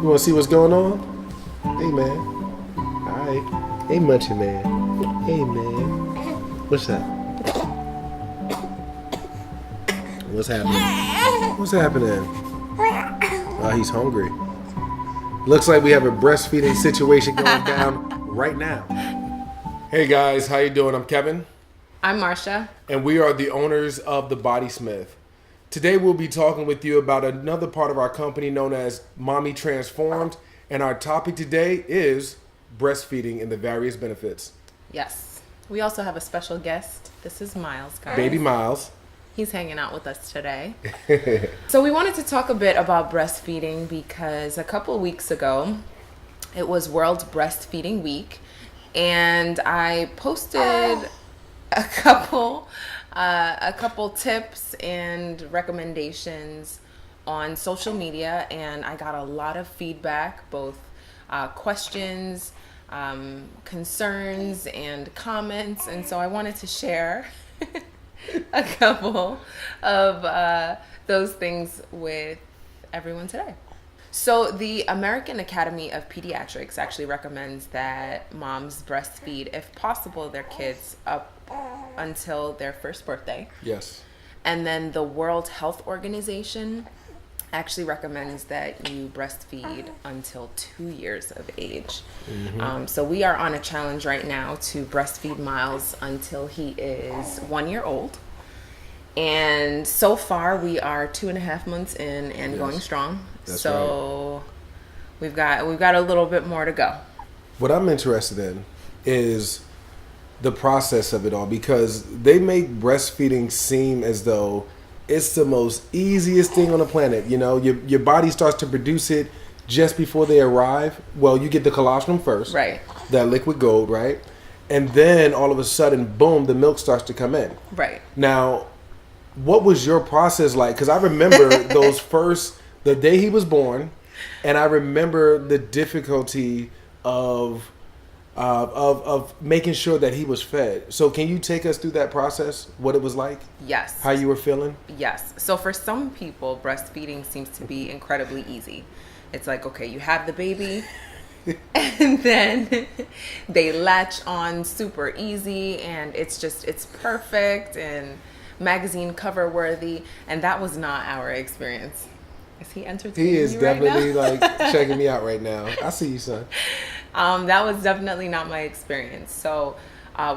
You want to see what's going on? Hey, man. Hi. Hey, Munchie Man. Hey, man. What's up? What's happening? What's happening? Oh, he's hungry. Looks like we have a breastfeeding situation going down right now. Hey, guys. How you doing? I'm Kevin. I'm Marsha. And we are the owners of The Body Smith. Today we'll be talking with you about another part of our company known as Mommy Transformed. And our topic today is breastfeeding and the various benefits. Yes. We also have a special guest. This is Miles, guys. Baby Miles. He's hanging out with us today. So we wanted to talk a bit about breastfeeding because a couple of weeks ago, it was World Breastfeeding Week. And I posted a couple tips and recommendations on social media, and I got a lot of feedback, both questions, concerns, and comments. And so I wanted to share a couple of those things with everyone today. So the American Academy of Pediatrics actually recommends that moms breastfeed, if possible, their kids up until their first birthday. Yes. And then the World Health Organization actually recommends that you breastfeed until 2 years of age. Mm-hmm. So we are on a challenge right now to breastfeed Miles until he is 1 year old. And so far we are 2.5 months in and going strong. That's so right. we've got a little bit more to go. What I'm interested in is the process of it all, because they make breastfeeding seem as though it's the most easiest thing on the planet. You know, your body starts to produce it just before they arrive. Well, you get the colostrum first, right? That liquid gold, right? And then all of a sudden, boom, the milk starts to come in. Right. Now, what was your process like? Because I remember the day he was born, and I remember the difficulty of making sure that he was fed. So can you take us through that process, what it was like? Yes. How you were feeling? Yes. So for some people, breastfeeding seems to be incredibly easy. It's like, okay, you have the baby and then they latch on super easy and it's perfect and magazine cover worthy. And that was not our experience. Is he entertaining you? He is definitely right now? like checking me out right now. I see you, son. That was definitely not my experience. So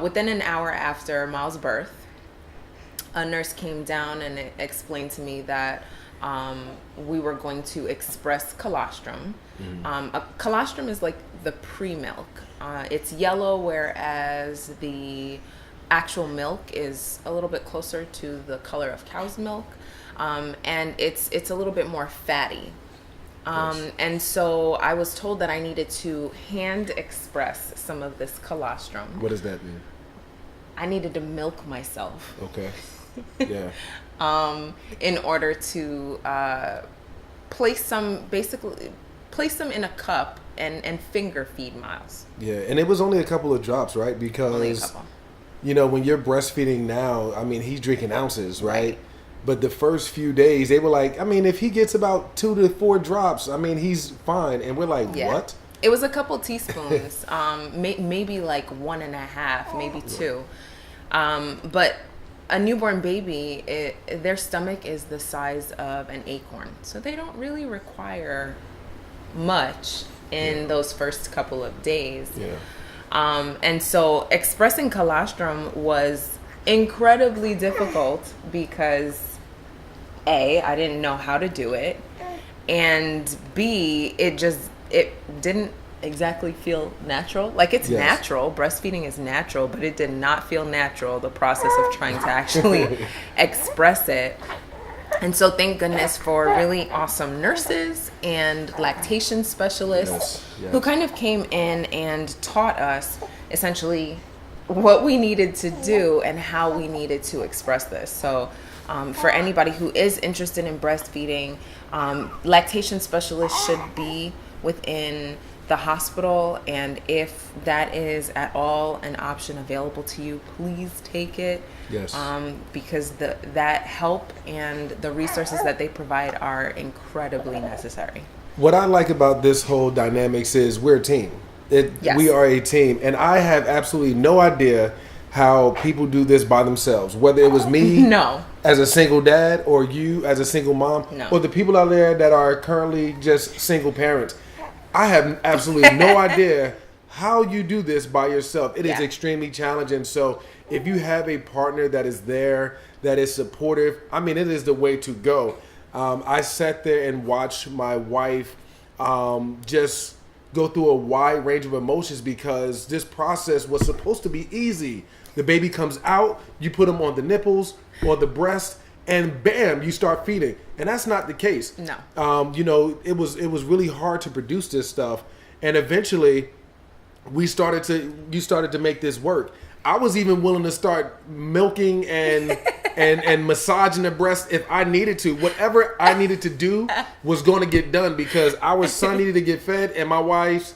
within an hour after Miles' birth, a nurse came down and explained to me that we were going to express colostrum. A colostrum is like the pre-milk. It's yellow, whereas the actual milk is a little bit closer to the color of cow's milk. And it's a little bit more fatty. Yes. And so I was told that I needed to hand express some of this colostrum. What does that mean? I needed to milk myself. Okay. Yeah. In order to place some in a cup and finger feed Miles. Yeah, and it was only a couple of drops, right? Because only a couple. You know, when you're breastfeeding now, I mean, he's drinking ounces, right? But the first few days, they were like, I mean, if he gets about 2 to 4 drops, I mean, he's fine. And we're like, what? It was a couple teaspoons, maybe like 1.5, maybe 2. But a newborn baby, their stomach is the size of an acorn. So they don't really require much in those first couple of days. Yeah. And so expressing colostrum was incredibly difficult because A, I didn't know how to do it, and B, it didn't exactly feel natural. Like it's natural, breastfeeding is natural, but it did not feel natural, the process of trying to actually express it. And so thank goodness for really awesome nurses and lactation specialists who kind of came in and taught us essentially what we needed to do and how we needed to express this. So for anybody who is interested in breastfeeding, lactation specialists should be within the hospital, and if that is at all an option available to you, please take it. Yes. Because that help and the resources that they provide are incredibly necessary. What I like about this whole dynamics is we're a team. Yes. We are a team, and I have absolutely no idea how people do this by themselves. Whether it was me, No. as a single dad, or you as a single mom, No. or the people out there that are currently just single parents. I have absolutely no idea how you do this by yourself. It is Yeah. extremely challenging. So if you have a partner that is there, that is supportive, I mean, it is the way to go. I sat there and watched my wife just go through a wide range of emotions because this process was supposed to be easy. The baby comes out, you put them on the nipples or the breast, and bam, you start feeding. And that's not the case. No. You know, it was really hard to produce this stuff, and eventually you started to make this work. I was even willing to start milking and massaging the breast if I needed to. Whatever I needed to do was going to get done because our son needed to get fed, and my wife's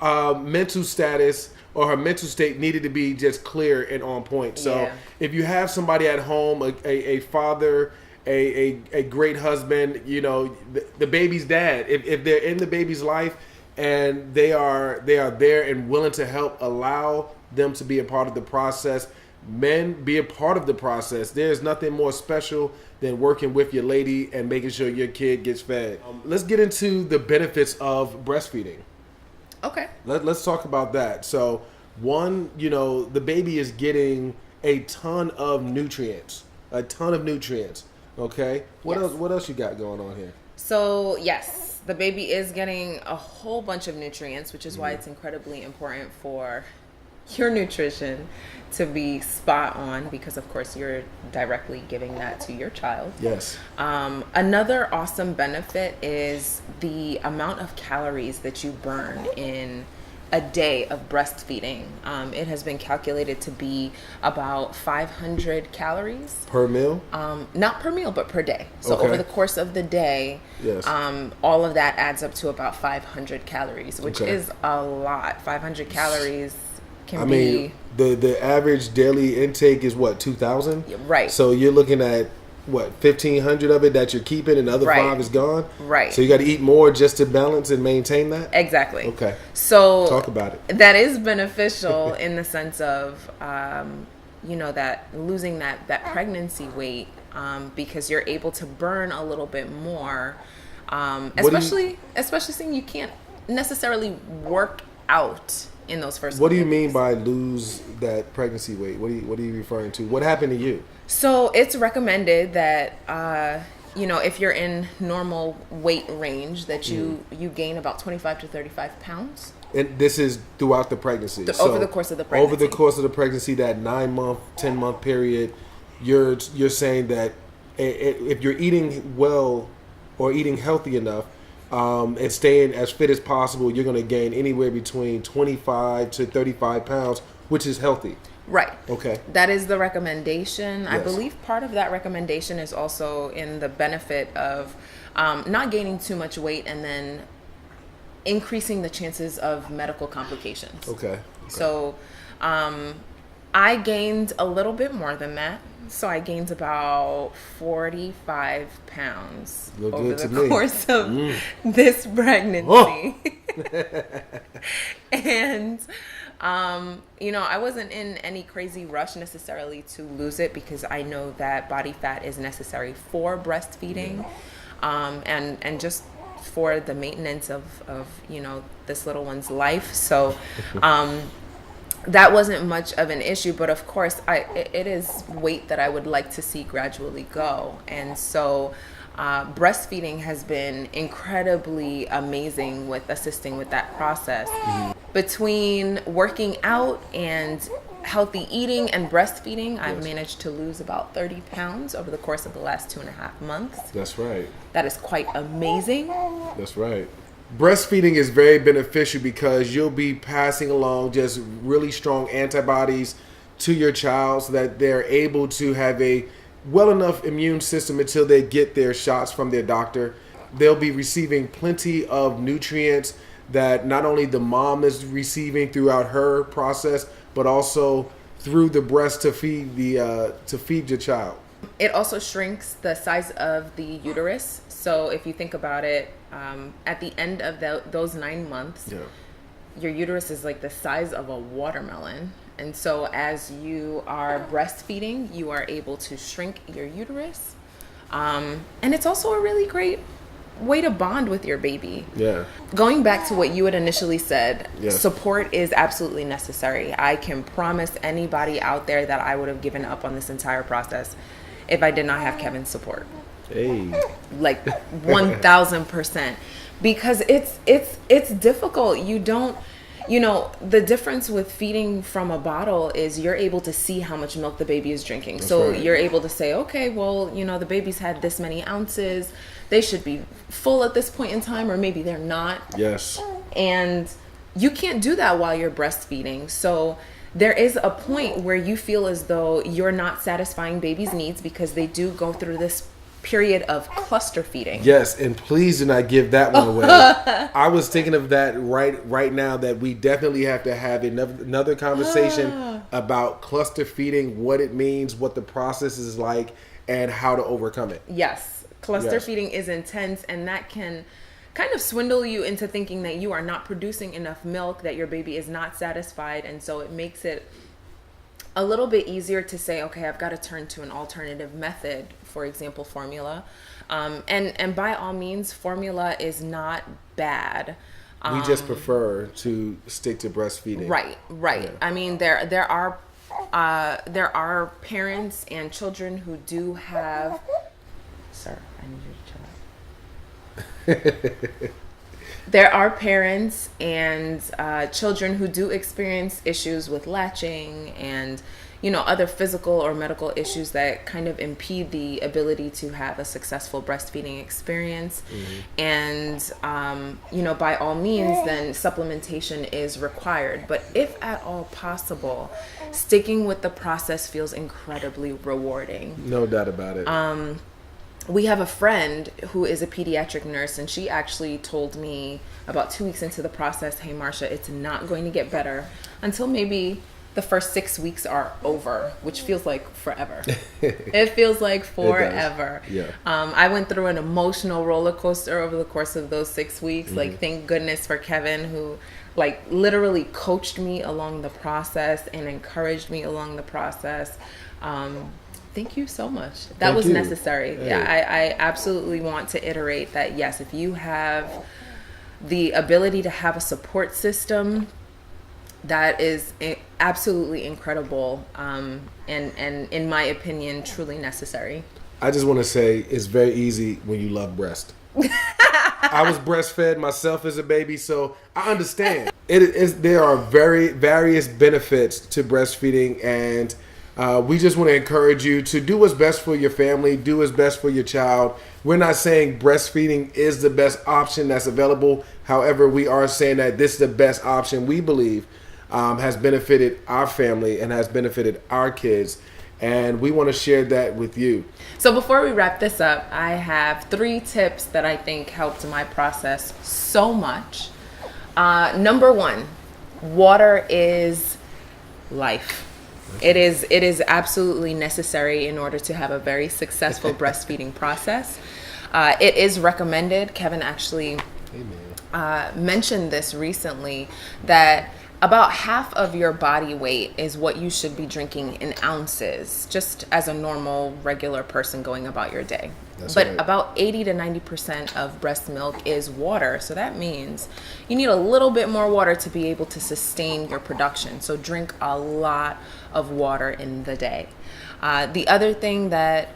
mental status or her mental state needed to be just clear and on point. So Yeah. if you have somebody at home, a father, a great husband, you know, the baby's dad, if they're in the baby's life and they are there and willing to help, allow them to be a part of the process. Men, be a part of the process. There's nothing more special than working with your lady and making sure your kid gets fed. Let's get into the benefits of breastfeeding. Okay. Let's talk about that. So, one, you know, the baby is getting a ton of nutrients. Okay? What Yes. else you got going on here? So, yes, the baby is getting a whole bunch of nutrients, which is why it's incredibly important for your nutrition to be spot on because, of course, you're directly giving that to your child. Yes. Another awesome benefit is the amount of calories that you burn in a day of breastfeeding. It has been calculated to be about 500 calories. Per meal? Not per meal, but per day. So Okay. over the course of the day, Yes. all of that adds up to about 500 calories, which Okay. is a lot. 500 calories can I mean, the average daily intake is what, 2,000? Right. So you're looking at what, 1,500 of it that you're keeping and the other Right. 5 is gone? Right. So you got to eat more just to balance and maintain that? Exactly. Okay. So Talk about it. That is beneficial in the sense of, you know, that losing that pregnancy weight because you're able to burn a little bit more, especially seeing you can't necessarily work out in those first. What do you couple mean weeks. by lose that pregnancy weight? What are you referring to? What happened to you? So it's recommended that you know, if you're in normal weight range, that you gain about 25 to 35 pounds. And this is throughout the pregnancy. Over the course of the pregnancy. Over the course of the pregnancy, that 9-month, 10-month period, you're saying that if you're eating well or eating healthy enough and staying as fit as possible, you're going to gain anywhere between 25 to 35 pounds, which is healthy. Right. Okay. That is the recommendation. I Yes. believe part of that recommendation is also in the benefit of not gaining too much weight and then increasing the chances of medical complications. Okay. So I gained a little bit more than that. So I gained about 45 pounds Look over good to the me. course of this pregnancy. And, you know, I wasn't in any crazy rush necessarily to lose it because I know that body fat is necessary for breastfeeding and just for the maintenance of, you know, this little one's life. So, that wasn't much of an issue, but of course it is weight that I would like to see gradually go. And so breastfeeding has been incredibly amazing with assisting with that process. Between working out and healthy eating and breastfeeding, I've managed to lose about 30 pounds over the course of the last 2.5 months. That's right. That is quite amazing. That's right. Breastfeeding is very beneficial because you'll be passing along just really strong antibodies to your child so that they're able to have a well enough immune system until they get their shots from their doctor. They'll be receiving plenty of nutrients that not only the mom is receiving throughout her process, but also through the breast to feed your child. It also shrinks the size of the uterus. So if you think about it, at the end of those 9 months, your uterus is like the size of a watermelon. And so as you are breastfeeding, you are able to shrink your uterus. And it's also a really great way to bond with your baby. Yeah. Going back to what you had initially said, Yes. support is absolutely necessary. I can promise anybody out there that I would have given up on this entire process if I did not have Kevin's support. Hey. Like 1000%. Because it's difficult. The difference with feeding from a bottle is you're able to see how much milk the baby is drinking. That's so right. You're able to say, okay, well, the baby's had this many ounces. They should be full at this point in time, or maybe they're not. Yes. And you can't do that while you're breastfeeding. So there is a point where you feel as though you're not satisfying baby's needs because they do go through this period of cluster feeding. Yes, and please do not give that one away. I was thinking of that right now, that we definitely have to have another conversation about cluster feeding, what it means, what the process is like, and how to overcome it. Yes. Cluster feeding is intense, and that can kind of swindle you into thinking that you are not producing enough milk, that your baby is not satisfied. And so it makes it a little bit easier to say, okay, I've got to turn to an alternative method, for example, formula. And by all means, formula is not bad. We just prefer to stick to breastfeeding. Right. Yeah. I mean, there are parents and children who do have... Sir, I need you to chill out. There are parents and children who do experience issues with latching and, other physical or medical issues that kind of impede the ability to have a successful breastfeeding experience. Mm-hmm. And, by all means, then supplementation is required. But if at all possible, sticking with the process feels incredibly rewarding. No doubt about it. We have a friend who is a pediatric nurse, and she actually told me about 2 weeks into the process, hey, Marsha, it's not going to get better until maybe the first 6 weeks are over, which feels like forever. It feels like forever. Yeah. I went through an emotional roller coaster over the course of those 6 weeks. Mm-hmm. Like, thank goodness for Kevin, who literally coached me along the process and encouraged me along the process. Thank you so much. That was necessary. Hey. Yeah, I absolutely want to iterate that, yes, if you have the ability to have a support system, that is absolutely incredible, and in my opinion, truly necessary. I just want to say it's very easy when you love breast. I was breastfed myself as a baby, so I understand. There are various benefits to breastfeeding, and we just want to encourage you to do what's best for your family, do what's best for your child. We're not saying breastfeeding is the best option that's available. However, we are saying that this is the best option we believe has benefited our family and has benefited our kids. And we want to share that with you. So before we wrap this up, I have 3 tips that I think helped my process so much. Number 1, water is life. It is absolutely necessary in order to have a very successful breastfeeding process. It is recommended. Kevin actually mentioned this recently, that about half of your body weight is what you should be drinking in ounces, just as a normal, regular person going about your day. That's but right. About 80 to 90% of breast milk is water. So that means you need a little bit more water to be able to sustain your production. So drink a lot of water in the day. The other thing that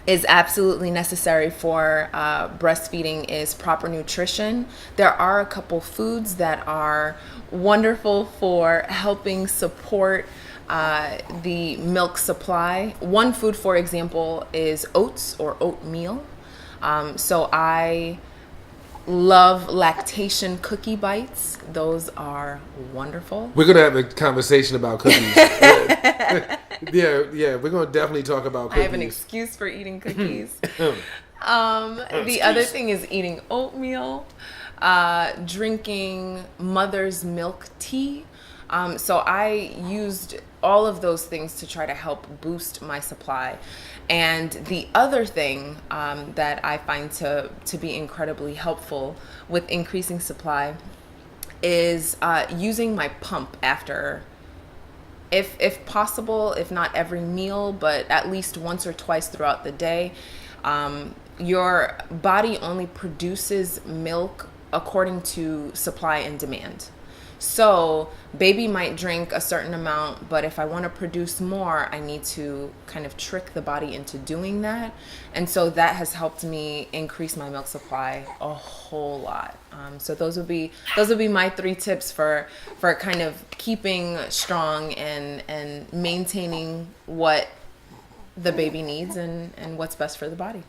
is absolutely necessary for breastfeeding is proper nutrition. There are a couple foods that are wonderful for helping support the milk supply. One food, for example, is oats or oatmeal. So I love lactation cookie bites. Those are wonderful. We're going to have a conversation about cookies. Yeah, we're going to definitely talk about cookies. I have an excuse for eating cookies. The other thing is eating oatmeal. drinking mother's milk tea. So I used all of those things to try to help boost my supply. And the other thing that I find to be incredibly helpful with increasing supply is using my pump after, if possible, if not every meal, but at least once or twice throughout the day. Your body only produces milk according to supply and demand. So baby might drink a certain amount, but if I want to produce more, I need to kind of trick the body into doing that. And so that has helped me increase my milk supply a whole lot. So those would be my 3 tips for kind of keeping strong and maintaining what the baby needs and what's best for the body.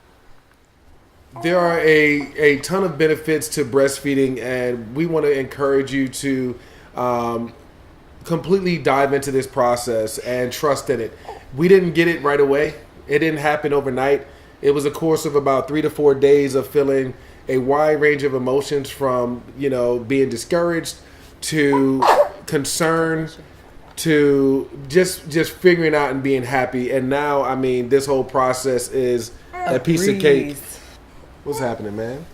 There are a ton of benefits to breastfeeding, and we want to encourage you to completely dive into this process and trust in it. We didn't get it right away. It didn't happen overnight. It was a course of about 3 to 4 days of feeling a wide range of emotions, from, being discouraged to concern to just figuring out and being happy. And now, I mean, this whole process is a piece of cake. What's happening, man?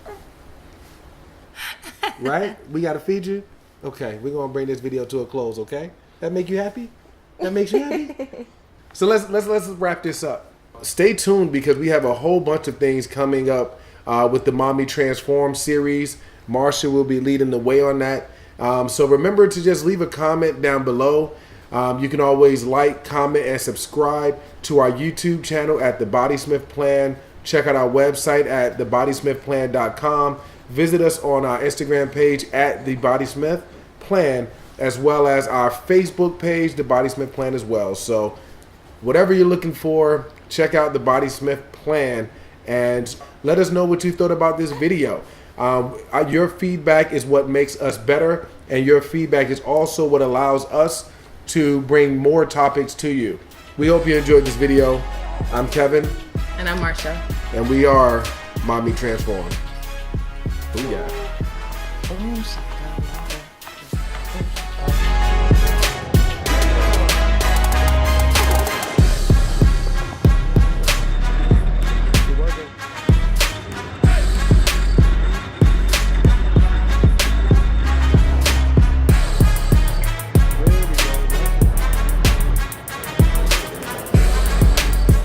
Right? We got to feed you? Okay, we're going to bring this video to a close, okay? That make you happy? That makes you happy? So let's wrap this up. Stay tuned, because we have a whole bunch of things coming up with the Mommy Transform series. Marsha will be leading the way on that. So remember to just leave a comment down below. You can always like, comment, and subscribe to our YouTube channel at The Body Smith Plan. Check out our website at thebodysmithplan.com. Visit us on our Instagram page at The Body Smith Plan, as well as our Facebook page, The Body Smith Plan, as well. So whatever you're looking for, check out The Body Smith Plan and let us know what you thought about this video. Your feedback is what makes us better, and your feedback is also what allows us to bring more topics to you. We hope you enjoyed this video. I'm Kevin. And I'm Marsha. And we are Mommy Transform. Booyah. Oh,